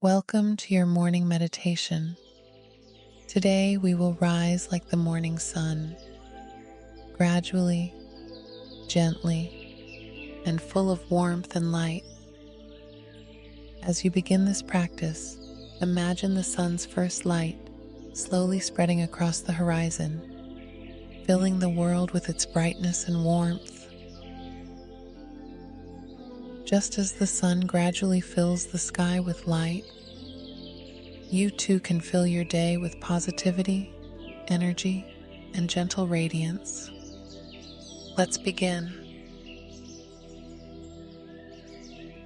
Welcome to your morning meditation. Today we will rise like the morning sun, gradually, gently, and full of warmth and light. As you begin this practice, imagine the sun's first light slowly spreading across the horizon, filling the world with its brightness and warmth. Just as the sun gradually fills the sky with light, you too can fill your day with positivity, energy, and gentle radiance. Let's begin.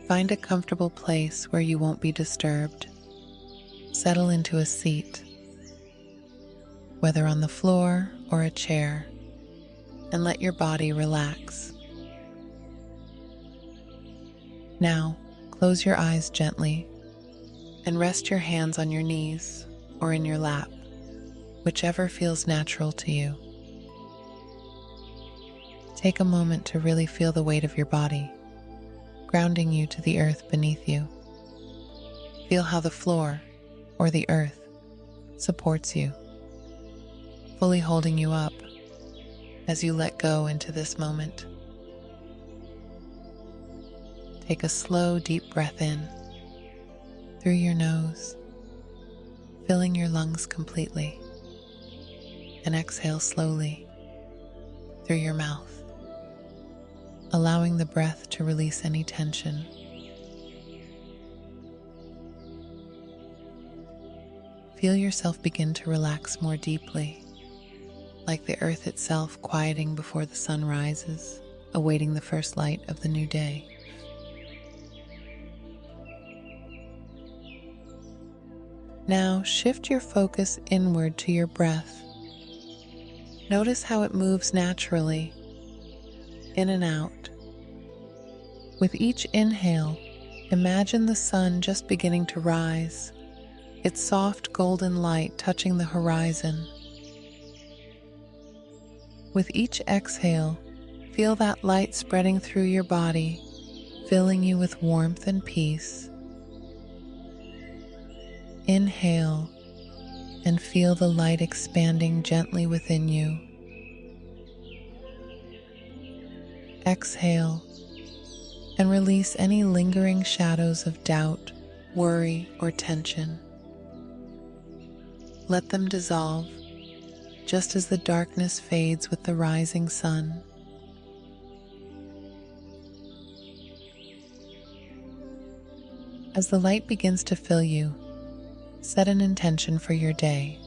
Find a comfortable place where you won't be disturbed. Settle into a seat, whether on the floor or a chair, and let your body relax. Now, close your eyes gently and rest your hands on your knees or in your lap, whichever feels natural to you. Take a moment to really feel the weight of your body, grounding you to the earth beneath you. Feel how the floor, or the earth, supports you, fully holding you up as you let go into this moment. Take a slow, deep breath in through your nose, filling your lungs completely, and exhale slowly through your mouth, allowing the breath to release any tension. Feel yourself begin to relax more deeply, like the earth itself quieting before the sun rises, awaiting the first light of the new day. Now shift your focus inward to your breath. Notice how it moves naturally, in and out. With each inhale, imagine the sun just beginning to rise, its soft golden light touching the horizon. With each exhale, feel that light spreading through your body, filling you with warmth and peace. Inhale and feel the light expanding gently within you. Exhale and release any lingering shadows of doubt, worry, or tension. Let them dissolve, just as the darkness fades with the rising sun. As the light begins to fill you, set an intention for your day.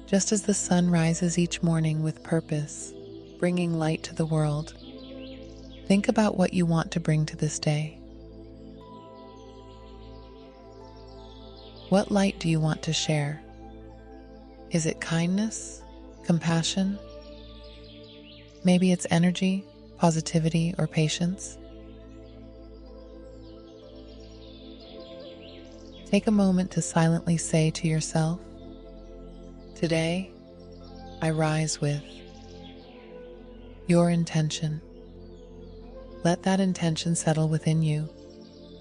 Just as the sun rises each morning with purpose, bringing light to the world, think about what you want to bring to this day. What light do you want to share? Is it kindness, compassion? Maybe it's energy, positivity, or patience? Take a moment to silently say to yourself, "Today, I rise with your intention." Let that intention settle within you,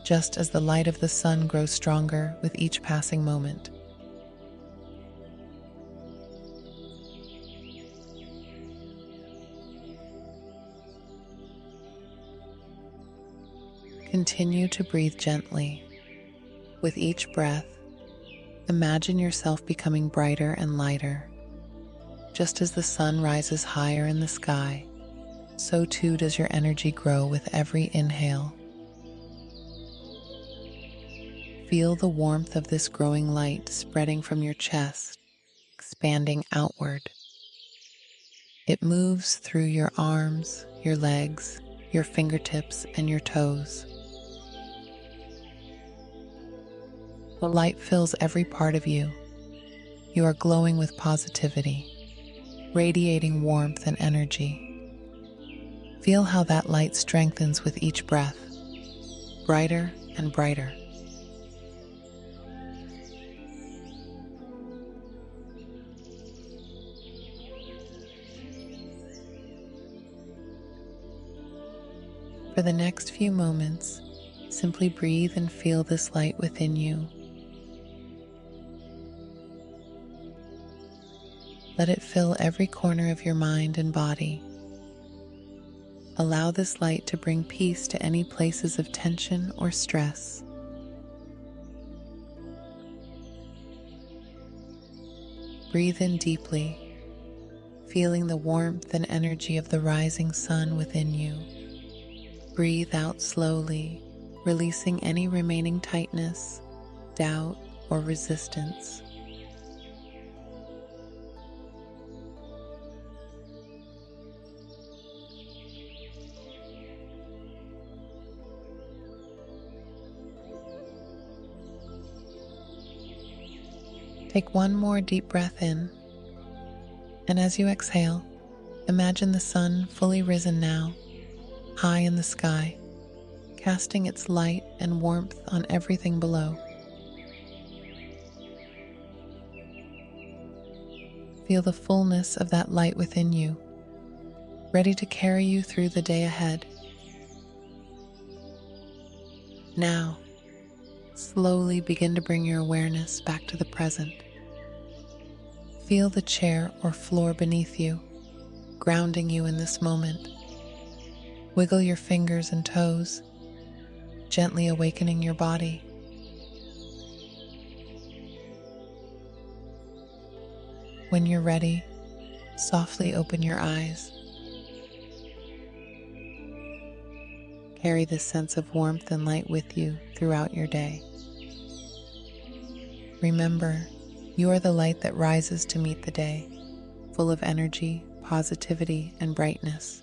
just as the light of the sun grows stronger with each passing moment. Continue to breathe gently. With each breath, imagine yourself becoming brighter and lighter. Just as the sun rises higher in the sky, so too does your energy grow with every inhale. Feel the warmth of this growing light spreading from your chest, expanding outward. It moves through your arms, your legs, your fingertips, and your toes. The light fills every part of you. You are glowing with positivity, radiating warmth and energy. Feel how that light strengthens with each breath, brighter and brighter. For the next few moments, Simply breathe and feel this light within you. Let it fill every corner of your mind and body. Allow this light to bring peace to any places of tension or stress. Breathe in deeply, feeling the warmth and energy of the rising sun within you. Breathe out slowly, releasing any remaining tightness, doubt, or resistance. Take one more deep breath in, and as you exhale, imagine the sun fully risen now, high in the sky, casting its light and warmth on everything below. Feel the fullness of that light within you, ready to carry you through the day ahead. Now, slowly begin to bring your awareness back to the present. Feel the chair or floor beneath you, grounding you in this moment. Wiggle your fingers and toes, gently awakening your body. When you're ready, softly open your eyes. Carry this sense of warmth and light with you throughout your day. Remember, you are the light that rises to meet the day, full of energy, positivity, and brightness.